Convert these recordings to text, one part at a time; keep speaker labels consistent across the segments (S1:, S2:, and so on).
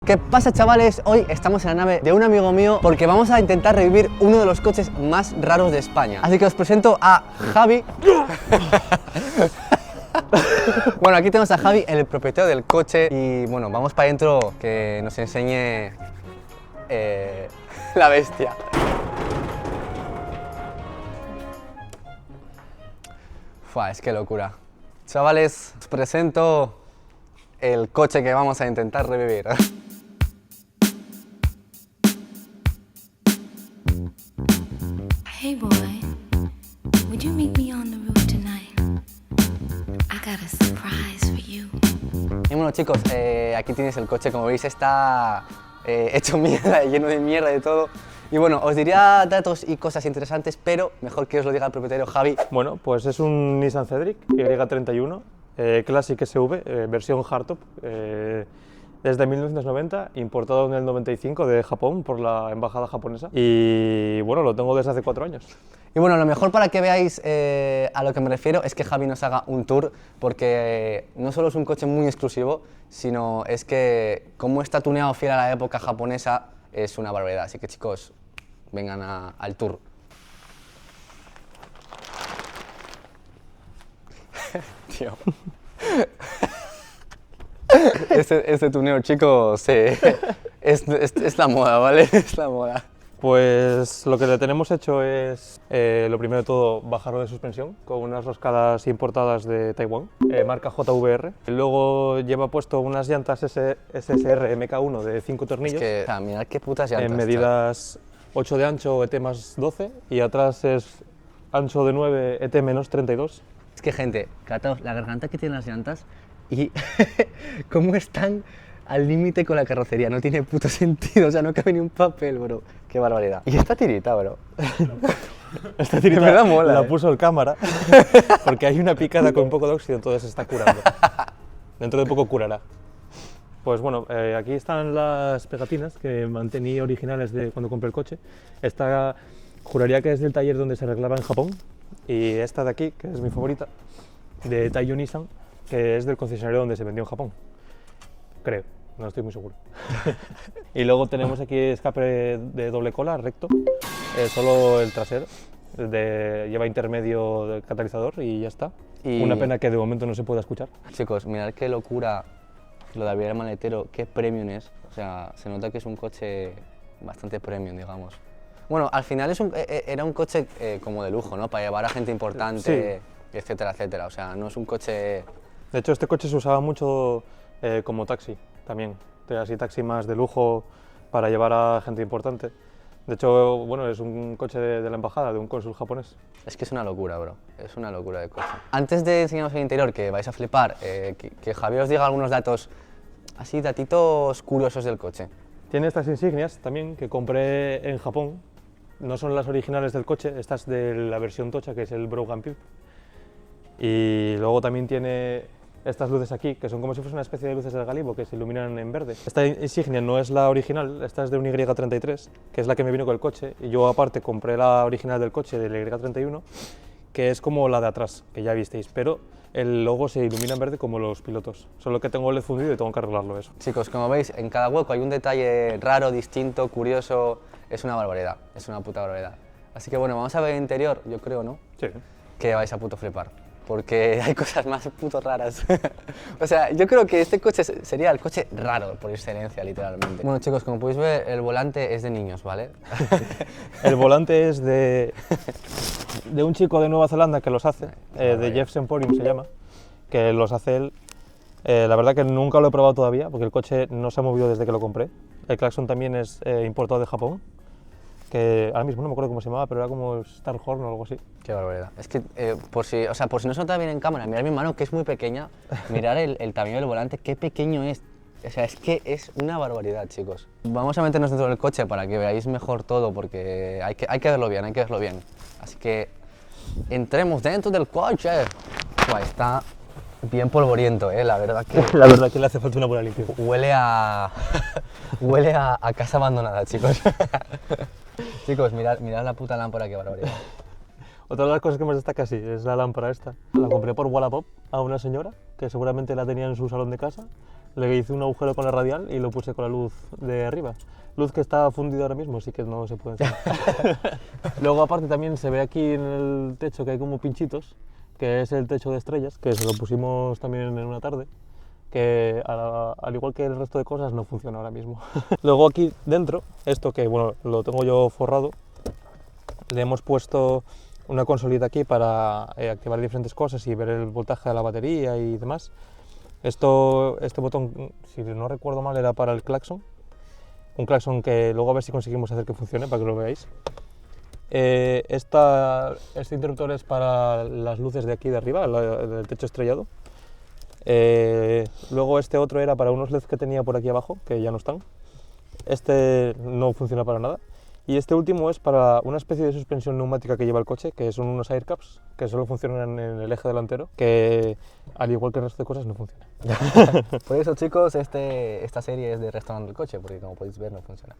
S1: ¿Qué pasa, chavales? Hoy estamos en la nave de un amigo mío porque vamos a intentar revivir uno de los coches más raros de España. Así que os presento a Javi. Bueno, aquí tenemos a Javi, el propietario del coche, y bueno, vamos para adentro que nos enseñe la bestia. Fua, es que locura. Chavales, os presento el coche que vamos a intentar revivir.
S2: Hey boy, would you meet me on the roof tonight? I got a surprise for you.
S1: Y bueno, chicos, aquí tienes el coche. Como veis, está hecho mierda, lleno de mierda de todo. Y bueno, os diría datos y cosas interesantes, pero mejor que os lo diga el propietario Javi.
S3: Bueno, pues es un Nissan Cedric Y31 Classic SV, versión hardtop, desde 1990, importado en el 95 de Japón por la embajada japonesa. Y bueno, lo tengo desde hace 4 años.
S1: Y bueno, lo mejor para que veáis a lo que me refiero es que Javi nos haga un tour, porque no solo es un coche muy exclusivo, sino es que como está tuneado fiel a la época japonesa, es una barbaridad. Así que chicos, vengan al tour. Tío. Este tuneo, chicos, es la moda, ¿vale? Es la moda.
S3: Pues lo que le tenemos hecho es, lo primero de todo, bajarlo de suspensión con unas roscadas importadas de Taiwán, marca JVR. Luego lleva puesto unas llantas SSR MK1 de 5 tornillos.
S1: Es que, o sea, mirad qué putas llantas.
S3: En medidas 8 de ancho, ET más 12, y atrás es ancho de 9, ET menos 32.
S1: Es que, gente, trataos la garganta que tienen las llantas y cómo están al límite con la carrocería. No tiene puto sentido, o sea, no cabe ni un papel, bro. Qué barbaridad. Y esta tirita, bro.
S3: Esta tirita
S1: Me da mola,
S3: la puso el cámara porque hay una picada con un poco de óxido, entonces se está curando. Dentro de poco curará. Pues bueno, aquí están las pegatinas que mantení originales de cuando compré el coche. Esta juraría que es del taller donde se arreglaba en Japón, y esta de aquí, que es mi favorita, de Taiyo Nissan, que es del concesionario donde se vendió en Japón. Creo, no estoy muy seguro. Y luego tenemos aquí escape de doble cola, recto, solo el trasero, lleva intermedio del catalizador y ya está.
S1: Y
S3: una pena que de momento no se pueda escuchar.
S1: chicos, mirad qué locura lo de abrir el maletero, qué premium es. O sea, se nota que es un coche bastante premium, digamos. Bueno, al final era un coche como de lujo, ¿no? Para llevar a gente importante, sí, etcétera, etcétera. O sea, no es un coche...
S3: De hecho, este coche se usaba mucho como taxi también. Así taxi más de lujo para llevar a gente importante. De hecho, bueno, es un coche de la embajada, de un cónsul japonés.
S1: Es que es una locura, bro. Es una locura de coche. Antes de enseñaros el interior, que vais a flipar, que Javier os diga algunos datos, así, datitos curiosos del coche.
S3: Tiene estas insignias también que compré en Japón. No son las originales del coche, estas de la versión tocha, que es el Brogan Pip. Y luego también tiene estas luces aquí, que son como si fuese una especie de luces del Galibo, que se iluminan en verde. Esta insignia no es la original, esta es de un Y33, que es la que me vino con el coche. Y yo aparte compré la original del coche, del Y31, que es como la de atrás, que ya visteis, pero el logo se ilumina en verde como los pilotos. Solo que tengo el LED fundido y tengo que arreglarlo eso.
S1: Chicos, como veis, en cada hueco hay un detalle raro, distinto, curioso. Es una barbaridad, es una puta barbaridad. Así que bueno, vamos a ver el interior, yo creo, ¿no?
S3: Sí.
S1: Que vais a puto flipar, porque hay cosas más puto raras. O sea, yo creo que este coche sería el coche raro por excelencia, literalmente. Bueno, chicos, como podéis ver, el volante es de niños, ¿vale?
S3: El volante es de un chico de Nueva Zelanda que los hace, de Jeff's Emporium se llama, que los hace él. La verdad que nunca lo he probado todavía, porque el coche no se ha movido desde que lo compré. El claxon también es importado de Japón, que ahora mismo no me acuerdo cómo se llamaba, pero era como Starhorn o algo así.
S1: Qué barbaridad. Es que, por si no se nota bien en cámara, mirad mi mano, que es muy pequeña, mirad el tamaño del volante, qué pequeño es. O sea, es que es una barbaridad, chicos. Vamos a meternos dentro del coche para que veáis mejor todo, porque hay que verlo bien, hay que verlo bien. Así que, entremos dentro del coche. Buah, está bien polvoriento, la verdad que...
S3: La verdad que le hace falta una buena limpieza.
S1: Huele a... huele a casa abandonada, chicos. Chicos, mirad la puta lámpara, qué barbaridad.
S3: Otra de las cosas que más destaca, sí, es la lámpara esta. La compré por Wallapop a una señora, que seguramente la tenía en su salón de casa. Le hice un agujero con la radial y lo puse con la luz de arriba. Luz que está fundida ahora mismo, así que no se puede enseñar. Luego aparte también se ve aquí en el techo que hay como pinchitos, que es el techo de estrellas, que se lo pusimos también en una tarde, que al igual que el resto de cosas no funciona ahora mismo. Luego aquí dentro, esto que bueno, lo tengo yo forrado, le hemos puesto una consolita aquí para activar diferentes cosas y ver el voltaje de la batería y demás. Este botón, si no recuerdo mal, era para el claxon. Un claxon que luego a ver si conseguimos hacer que funcione para que lo veáis. Este interruptor es para las luces de aquí de arriba, del techo estrellado. Luego este otro era para unos LEDs que tenía por aquí abajo, que ya no están. Este no funciona para nada. Y este último es para una especie de suspensión neumática que lleva el coche, que son unos aircaps, que solo funcionan en el eje delantero, que al igual que el resto de cosas no funcionan.
S1: Por eso, chicos, esta serie es de restaurante del coche, porque como podéis ver no funciona.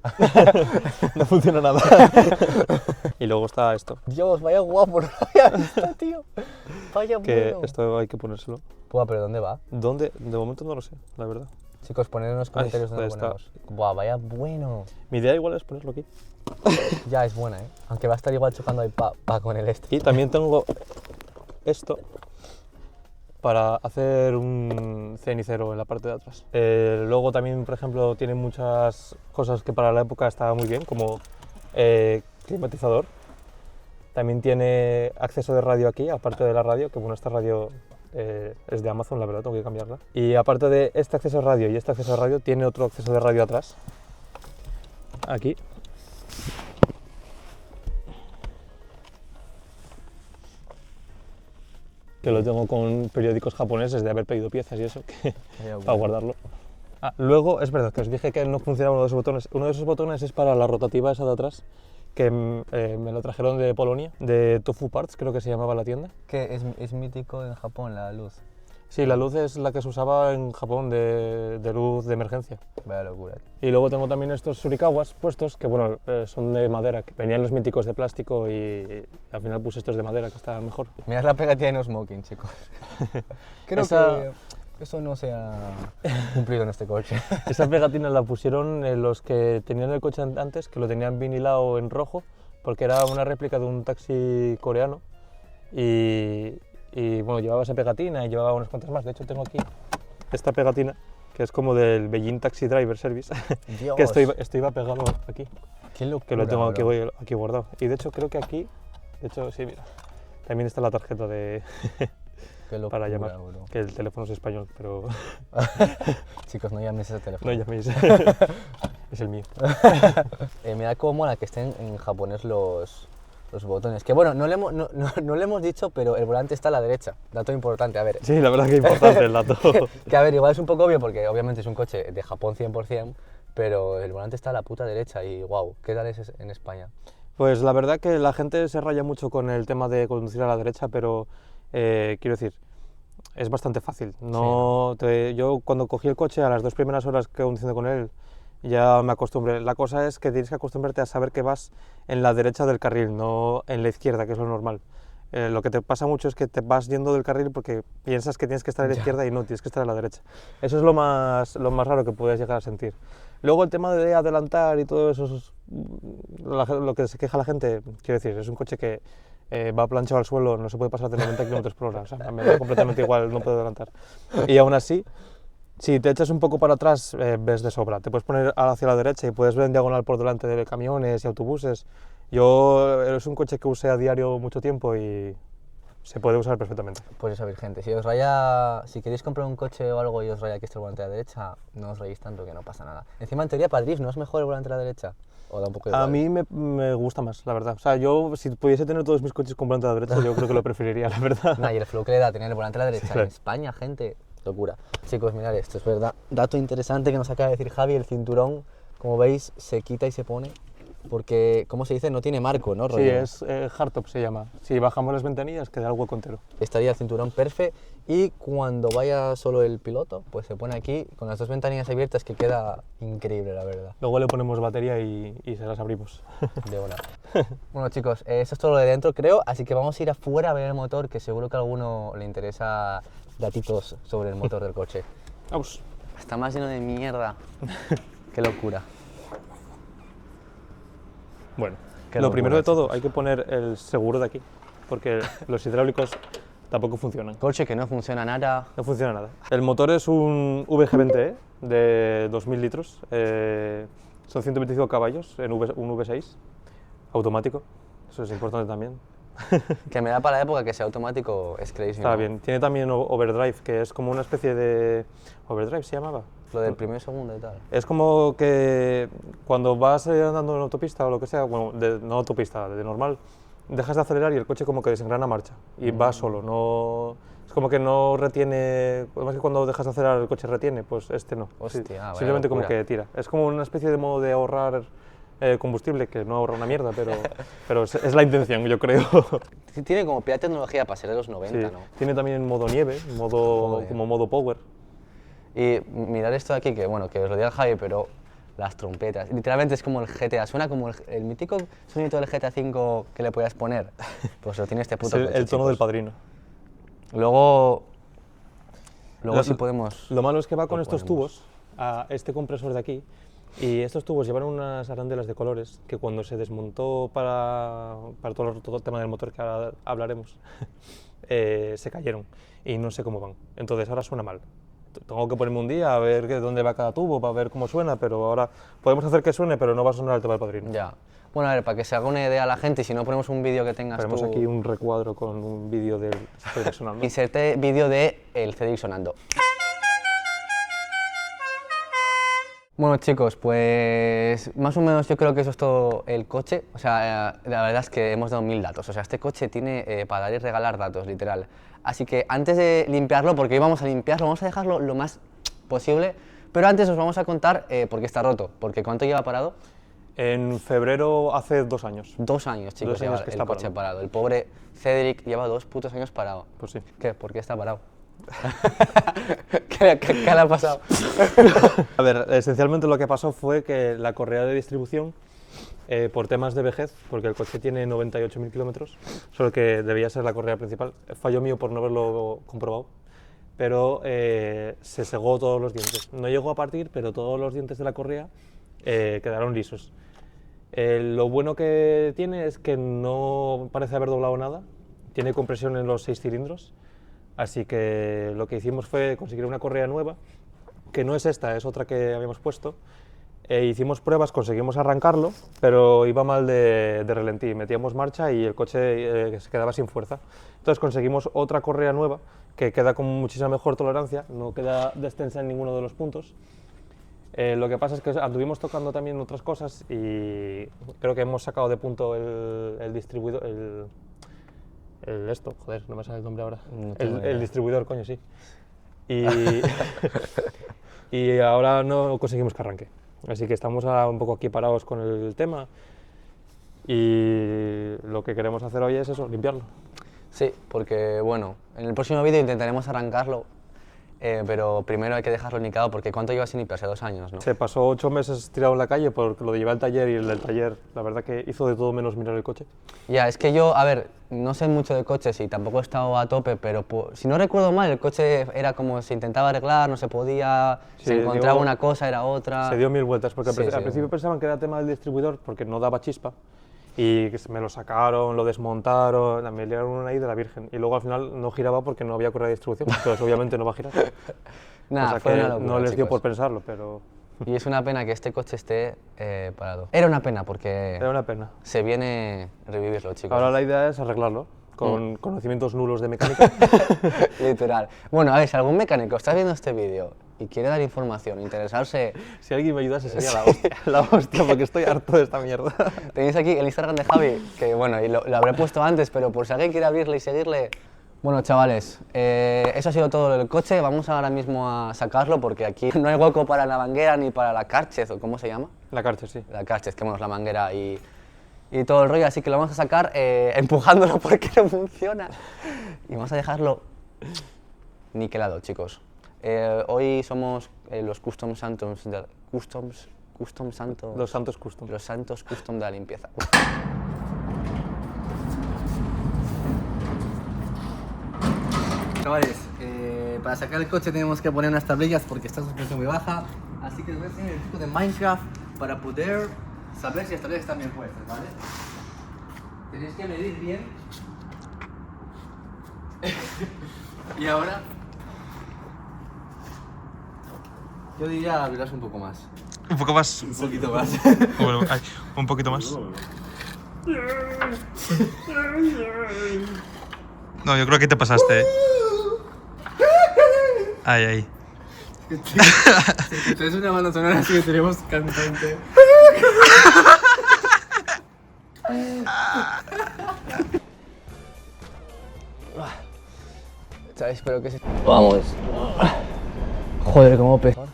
S3: No funciona nada. Y luego está esto,
S1: Dios, vaya guapo, no lo había visto, tío. Vaya
S3: que
S1: bueno.
S3: esto hay que ponérselo.
S1: Buah, pero ¿dónde va?
S3: ¿Dónde? De momento no lo sé, la verdad.
S1: Chicos, poned en los comentarios dónde lo
S3: está.
S1: ponemos. Buah, vaya bueno.
S3: Mi idea igual es ponerlo aquí.
S1: Ya es buena, ¿eh? Aunque va a estar igual chocando ahí pa con el este.
S3: Y también tengo esto para hacer un cenicero en la parte de atrás. Luego también, por ejemplo, tiene muchas cosas que para la época estaba muy bien, como climatizador. También tiene acceso de radio aquí, aparte de la radio, que bueno, esta radio es de Amazon, la verdad, tengo que cambiarla. Y aparte de este acceso de radio y este acceso de radio, tiene otro acceso de radio atrás, aquí. Que lo tengo con periódicos japoneses de haber pedido piezas y eso, para guardarlo. Luego, es verdad que os dije que no funcionaba uno de esos botones. Uno de esos botones es para la rotativa esa de atrás, que me lo trajeron de Polonia, de Tofu Parts, creo que se llamaba la tienda.
S1: Que es mítico en Japón la luz.
S3: Sí, la luz es la que se usaba en Japón de luz de emergencia.
S1: Vaya locura.
S3: Y luego tengo también estos surikawas puestos, que bueno, son de madera, que venían los míticos de plástico y al final puse estos de madera, que estaban mejor.
S1: Mirad la pegatina de no smoking, chicos. Creo que eso no se ha cumplido en este coche.
S3: Esa pegatina la pusieron los que tenían el coche antes, que lo tenían vinilado en rojo, porque era una réplica de un taxi coreano. Y bueno, llevaba esa pegatina y llevaba unas cuantas más. De hecho, tengo aquí esta pegatina, que es como del Beijing Taxi Driver Service,
S1: Dios.
S3: que esto iba pegado aquí,
S1: Qué locura,
S3: que lo tengo aquí,
S1: bro.
S3: aquí guardado. Y de hecho, creo que aquí, de hecho, sí, mira, también está la tarjeta de
S1: Qué locura,
S3: para llamar,
S1: bro.
S3: que el teléfono es español, pero
S1: Chicos, no llaméis ese teléfono.
S3: no llaméis, es el mío.
S1: Mirad cómo mola que estén en japonés los botones. Que bueno, no le hemos dicho, pero el volante está a la derecha. Dato importante, a ver.
S3: Sí, la verdad que es importante el dato.
S1: Que a ver, igual es un poco obvio porque obviamente es un coche de Japón 100%, pero el volante está a la puta derecha y wow, ¿qué tal es en España?
S3: Pues la verdad que la gente se raya mucho con el tema de conducir a la derecha, pero quiero decir, es bastante fácil. Yo cuando cogí el coche, a las 2 primeras horas que conduciendo con él, ya me acostumbré. La cosa es que tienes que acostumbrarte a saber que vas en la derecha del carril, no en la izquierda, que es lo normal. Lo que te pasa mucho es que te vas yendo del carril porque piensas que tienes que estar a la izquierda y no, tienes que estar a la derecha. Eso es lo más raro que puedes llegar a sentir. Luego el tema de adelantar y todo eso, lo que se queja la gente, quiero decir, es un coche que va planchado al suelo, no se puede pasar de 90 km por hora, o sea, me da completamente igual, no puedo adelantar. Y aún así, si te echas un poco para atrás, ves de sobra. Te puedes poner hacia la derecha y puedes ver en diagonal por delante de camiones y autobuses. Es un coche que usé a diario mucho tiempo y se puede usar perfectamente.
S1: Pues eso, gente, si queréis comprar un coche o algo y os raya que esté el volante a la derecha, no os rayéis tanto que no pasa nada. Encima, en teoría, para drift, ¿no es mejor el volante a la derecha? ¿O da un poco igual?
S3: A mí me gusta más, la verdad. O sea, yo si pudiese tener todos mis coches con volante a la derecha, yo creo que lo preferiría, la verdad.
S1: Nah, y el flow que le da tener el volante a la derecha
S3: Sí,
S1: en
S3: claro.
S1: España, gente, locura. Chicos, mirad esto, es verdad. Dato interesante que nos acaba de decir Javi, el cinturón, como veis, se quita y se pone, porque, ¿cómo se dice? No tiene marco, ¿no?
S3: Sí,
S1: rollo?
S3: es hardtop se llama. Si bajamos las ventanillas, queda el hueco entero.
S1: Estaría el cinturón perfecto y cuando vaya solo el piloto, pues se pone aquí con las 2 ventanillas abiertas que queda increíble, la verdad.
S3: Luego le ponemos batería y se las abrimos.
S1: De una. Bueno, chicos, eso es todo lo de dentro, creo, así que vamos a ir afuera a ver el motor, que seguro que a alguno le interesa datitos sobre el motor del coche.
S3: Vamos.
S1: Está más lleno de mierda. Qué locura.
S3: Bueno,
S1: Qué
S3: lo
S1: locura,
S3: primero de todo,
S1: chicos.
S3: hay que poner el seguro de aquí, porque los hidráulicos tampoco funcionan.
S1: Coche que no funciona nada.
S3: No funciona nada. El motor es un VG20E de 2000 litros, son 125 caballos en un V6 automático, eso es importante también.
S1: Que me da para la época que sea automático, es crazy.
S3: Está
S1: ¿no?
S3: bien. Tiene también overdrive, que es como una especie de... ¿Overdrive se llamaba?
S1: Lo del primer segundo y tal.
S3: Es como que cuando vas andando en autopista o lo que sea, bueno, no autopista, de normal, dejas de acelerar y el coche como que desengrana marcha y va solo, no... Es como que no retiene, además que cuando dejas de acelerar el coche retiene, pues este no.
S1: Hostia, vaya
S3: simplemente como
S1: locura.
S3: que tira. Es como una especie de modo de ahorrar combustible, que no ahorra una mierda, pero es la intención, yo creo.
S1: Tiene como pila de tecnología para ser de los
S3: Sí.
S1: 90, ¿no?
S3: Tiene también modo nieve,
S1: Joder.
S3: como modo power.
S1: Y mirar esto de aquí, que bueno, que os lo diga Javi, pero las trompetas, literalmente es como el GTA, suena como el mítico sonido del GTA V que le podías poner. Pues lo tiene este
S3: Es
S1: puto
S3: el
S1: coche,
S3: tono del
S1: chicos.
S3: Padrino.
S1: Luego
S3: Lo-
S1: sí podemos...
S3: Lo malo es que va con
S1: lo
S3: estos
S1: ponemos.
S3: tubos a este compresor de aquí, y estos tubos llevan unas arandelas de colores que cuando se desmontó para todo el tema del motor que ahora hablaremos, se cayeron y no sé cómo van. Entonces ahora suena mal. Tengo que ponerme un día a ver dónde va cada tubo para ver cómo suena, pero ahora podemos hacer que suene, pero no va a sonar el tema del Padrino.
S1: Ya. Bueno, a ver, para que se haga una idea a la gente, y si no ponemos un vídeo que tengas
S3: Tenemos
S1: tú...
S3: aquí un recuadro con un vídeo del Cedric sonando.
S1: Inserte vídeo de el Cedric sonando. Bueno chicos, pues más o menos yo creo que eso es todo el coche. O sea, la verdad es que hemos dado 1000 datos. O sea, este coche tiene para dar y regalar datos, literal. Así que antes de limpiarlo, porque hoy vamos a limpiarlo, vamos a dejarlo lo más posible. Pero antes os vamos a contar por qué está roto. Porque ¿cuánto lleva parado?
S3: En febrero hace 2 años.
S1: 2 años, chicos,
S3: 2 años
S1: lleva
S3: que
S1: el
S3: está
S1: coche
S3: parado.
S1: parado. El pobre Cedric lleva 2 putos años parado.
S3: Pues sí.
S1: ¿Qué? ¿Por qué está parado? ¿Qué le ha pasado?
S3: A ver, esencialmente lo que pasó fue que la correa de distribución, por temas de vejez, porque el coche tiene 98.000 kilómetros, solo que debía ser la correa principal, fallo mío por no haberlo comprobado, pero se segó todos los dientes. No llegó a partir, pero todos los dientes de la correa quedaron lisos. Lo bueno que tiene es que no parece haber doblado nada, tiene compresión en los 6 cilindros, así que lo que hicimos fue conseguir una correa nueva, que no es esta, es otra que habíamos puesto. Hicimos pruebas, conseguimos arrancarlo, pero iba mal de ralentí, metíamos marcha y el coche se quedaba sin fuerza. Entonces conseguimos otra correa nueva, que queda con muchísima mejor tolerancia, no queda destensa en ninguno de los puntos. Lo que pasa es que anduvimos tocando también otras cosas y creo que hemos sacado de punto el distribuidor, esto, joder, no me sale el nombre ahora.
S1: No tengo idea.
S3: El distribuidor, coño, sí. Y, y ahora no conseguimos que arranque. Así que estamos un poco aquí parados con el tema y lo que queremos hacer hoy es eso, limpiarlo.
S1: Sí, porque bueno, en el próximo vídeo intentaremos arrancarlo, pero primero hay que dejarlo nicado porque ¿cuánto lleva sin limpiarse? 2 años, ¿no?
S3: Se pasó 8 meses tirado en la calle por lo de llevar al taller y el del taller, la verdad que hizo de todo menos mirar el coche.
S1: Ya, es que yo, a ver, no sé mucho de coches y tampoco he estado a tope, pero si no recuerdo mal, el coche era como se intentaba arreglar, no se podía,
S3: Sí,
S1: se encontraba
S3: dio-
S1: una cosa, era otra.
S3: Se dio 1000 vueltas, porque
S1: Sí,
S3: al
S1: sí.
S3: principio pensaban que era tema del distribuidor porque no daba chispa y que me lo sacaron, lo desmontaron, me liaron una ahí de la Virgen y luego al final no giraba porque no había correa de distribución, entonces obviamente no va a girar.
S1: Nada,
S3: o sea
S1: fue
S3: que
S1: una locura,
S3: no les dio
S1: chicos.
S3: por pensarlo, pero
S1: Y es una pena que este coche esté parado. Era una pena porque
S3: era una pena.
S1: se viene revivirlo, chicos.
S3: Ahora la idea es arreglarlo con conocimientos nulos de mecánica.
S1: Literal. Bueno, a ver, si algún mecánico está viendo este vídeo y quiere dar información, interesarse,
S3: Si alguien me ayudase sería la hostia, porque estoy harto de esta mierda.
S1: tenéis aquí el Instagram de Javi, que bueno, y lo habré puesto antes, pero por si alguien quiere abrirle y seguirle. Bueno, chavales, eso ha sido todo del coche. Vamos ahora mismo a sacarlo porque aquí no hay hueco para la manguera ni para la Karcher, o ¿cómo se llama?
S3: La Karcher, sí.
S1: La Karcher, que bueno, es la manguera y todo el rollo, así que lo vamos a sacar empujándolo porque no funciona. Y vamos a dejarlo niquelado, chicos. Hoy somos los Custom Santos Custom Santos...
S3: Los Santos Custom.
S1: Los Santos Custom de la limpieza. Chavales, para sacar el coche tenemos que poner unas tablillas porque está suspensión muy baja. Así que les voy a enseñar el truco de Minecraft para poder saber si las tablillas están bien puestas, ¿vale? Tenéis que medir bien. Y ahora yo diría abrirlas un poco más.
S3: Un poco más.
S1: Un poquito más.
S3: Bueno, ay, un poquito más. No, yo creo que te pasaste. Ay, ay.
S1: Si es una banda sonora así que tenemos cantante. ¿Sabes? Espero que se... Vamos. Joder, cómo pesa.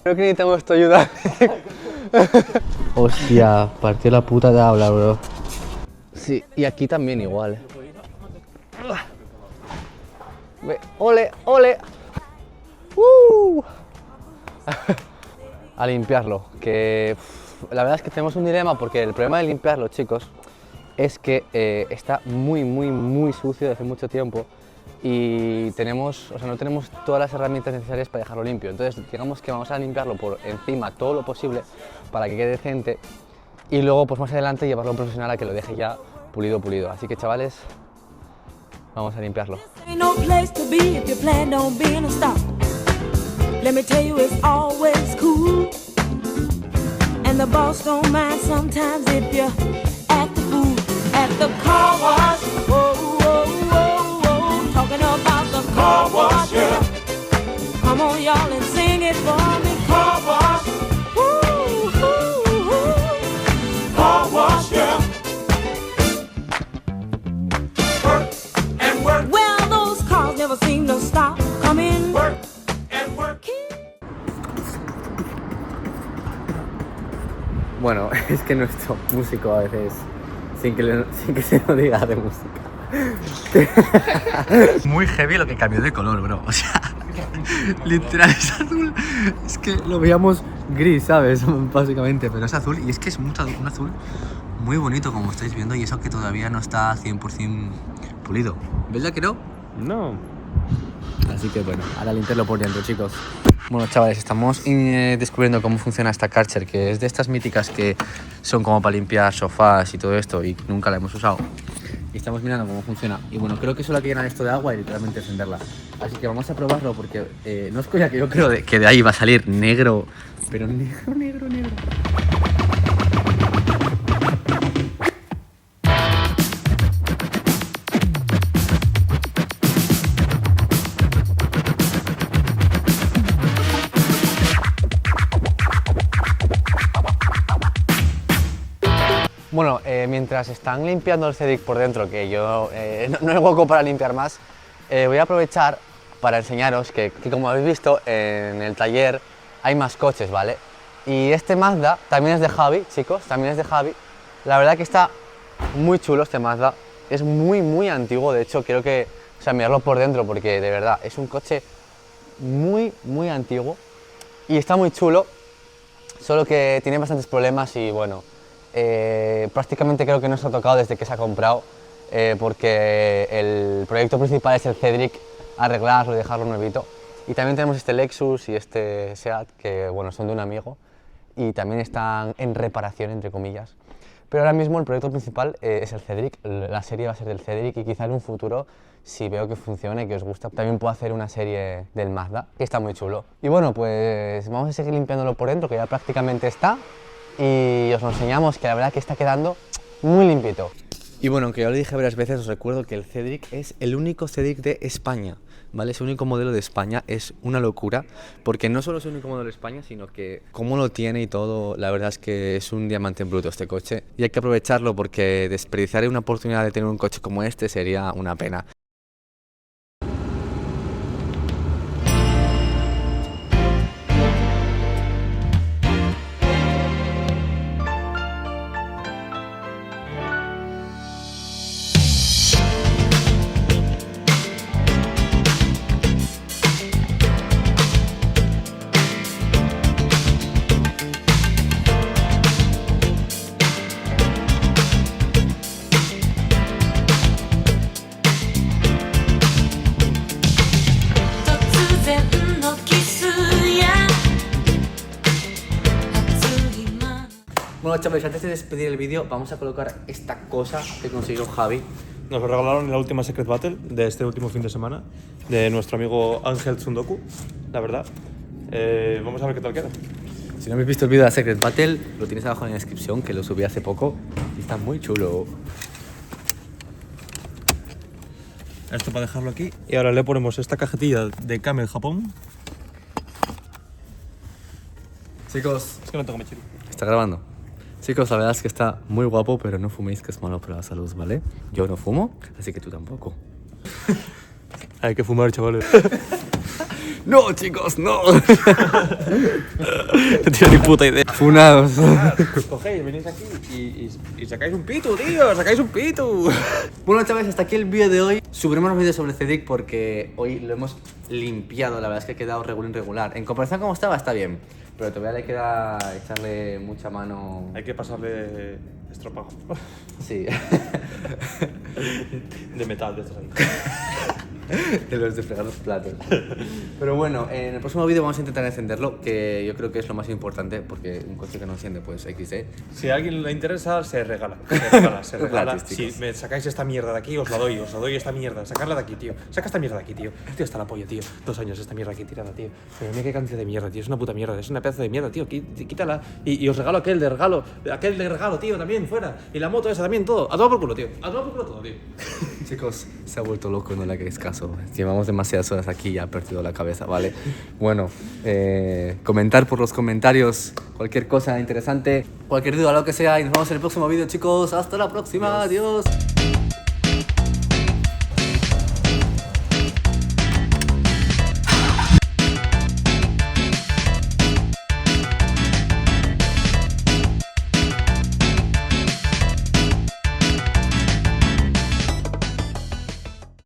S1: Creo que necesitamos tu ayuda. Hostia, partió la puta tabla, bro. Sí, y aquí también igual. Ve, ole, ole. A limpiarlo, que la verdad es que tenemos un dilema porque el problema de limpiarlo, chicos, es que está muy sucio desde hace mucho tiempo y no tenemos todas las herramientas necesarias para dejarlo limpio. Entonces, digamos que vamos a limpiarlo por encima todo lo posible para que quede decente y luego, pues más adelante, llevarlo a un profesional a que lo deje ya pulido. Así que, chavales, vamos a limpiarlo.
S4: Let me tell you, it's always cool. And the boss don't mind sometimes if you act the fool at the car wash. Whoa, whoa, whoa, whoa. Talking about the car wash, yeah. Come on, y'all, and sing it for me. Car wash. Woo, woo, woo. Car wash, yeah. Work and work. Well, those cars never seem to stop coming. Work.
S1: Bueno, es que nuestro músico a veces, sin que se lo diga de música.
S5: Muy heavy lo que cambió de color, bro. O sea, literal es azul. Es que lo veíamos gris, ¿sabes? Básicamente, pero es azul y es que es un azul muy bonito, como estáis viendo, y eso que todavía no está 100% pulido. ¿Verdad que no?
S3: No.
S1: Así que bueno, ahora limpiarlo por dentro, chicos. Bueno, chavales, estamos descubriendo cómo funciona esta Karcher, que es de estas míticas que son como para limpiar sofás y todo esto y nunca la hemos usado. Y estamos mirando cómo funciona. Y bueno, creo que solo hay que llenar esto de agua y literalmente encenderla. Así que vamos a probarlo porque no es coña que yo creo que de ahí va a salir negro, pero negro. Bueno, mientras están limpiando el Cedric por dentro, que yo no hay hueco para limpiar más, voy a aprovechar para enseñaros que como habéis visto en el taller hay más coches, ¿vale? Y este Mazda también es de Javi, chicos, también es de Javi. La verdad que está muy chulo este Mazda, es muy antiguo, de hecho quiero que, o sea, mirarlo por dentro porque de verdad es un coche muy antiguo y está muy chulo, solo que tiene bastantes problemas y bueno, prácticamente creo que no se ha tocado desde que se ha comprado porque el proyecto principal es el Cedric, arreglarlo y dejarlo nuevito. Y también tenemos este Lexus y este Seat que bueno, son de un amigo y también están en reparación, entre comillas. Pero ahora mismo el proyecto principal es el Cedric, la serie va a ser del Cedric y quizá en un futuro, si veo que funciona y que os gusta, también puedo hacer una serie del Mazda, que está muy chulo. Y bueno, pues vamos a seguir limpiándolo por dentro, que ya prácticamente está. Y os lo enseñamos, que la verdad que está quedando muy limpito. Y bueno, aunque ya lo dije varias veces, os recuerdo que el Cedric es el único Cedric de España, ¿vale? Es el único modelo de España, es una locura, porque no solo es el único modelo de España, sino que cómo lo tiene y todo, la verdad es que es un diamante en bruto este coche. Y hay que aprovecharlo porque desperdiciar una oportunidad de tener un coche como este sería una pena.
S5: Bueno, chavales, antes de despedir el vídeo, vamos a colocar esta cosa que consiguió Javi.
S3: Nos lo regalaron en la última Secret Battle de este último fin de semana, de nuestro amigo Ángel Tsundoku, la verdad. Vamos a ver qué tal queda.
S5: Si no habéis visto el vídeo de la Secret Battle, lo tienes abajo en la descripción, que lo subí hace poco y está muy chulo.
S3: Esto para dejarlo aquí. Y ahora le ponemos esta cajetilla de Camel Japón.
S5: Chicos,
S3: Es que no tengo mechero.
S5: ¿está grabando? Chicos, la verdad es que está muy guapo, pero no fuméis, que es malo para la salud, ¿vale? Yo no fumo, así que tú tampoco.
S3: Hay que fumar, chavales.
S5: ¡No, chicos, no!
S3: No tengo ni puta idea.
S5: Funados.
S3: Cogéis, venís aquí y sacáis un pito, tío. Sacáis un pito.
S5: Bueno, chavales, hasta aquí el vídeo de hoy. Subiremos los vídeos sobre Cedric porque hoy lo hemos limpiado. La verdad es que ha quedado regular. En comparación a cómo estaba, está bien. Pero todavía le queda echarle mucha mano.
S3: Hay que pasarle estropajo.
S5: Sí.
S3: De metal, de estos ahí.
S5: De los de fregar los platos. Pero bueno, en el próximo vídeo vamos a intentar encenderlo, que yo creo que es lo más importante, porque un coche que no enciende, pues XD.
S3: Si a alguien le interesa, se regala. Se regala.
S5: Gratis,
S3: Si
S5: chicos.
S3: me sacáis esta mierda de aquí, os la doy esta mierda. Sacarla de aquí, tío. Saca esta mierda de aquí, tío. Tío, está la polla, tío. 2 años esta mierda aquí tirada, tío. Pero mira qué cantidad de mierda, tío. Es una puta mierda. Es una pedazo de mierda, tío. Quítala. Y os regalo aquel de regalo, tío, también, fuera. Y la moto esa también, todo. A tomar por culo, tío. A tomar por culo todo, tío.
S5: Chicos, se ha vuelto loco, no le hagáis caso. Llevamos demasiadas horas aquí y ha perdido la cabeza, ¿vale? Bueno, comentar por los comentarios cualquier cosa interesante, cualquier duda, lo que sea, y nos vemos en el próximo vídeo, chicos. Hasta la próxima, adiós.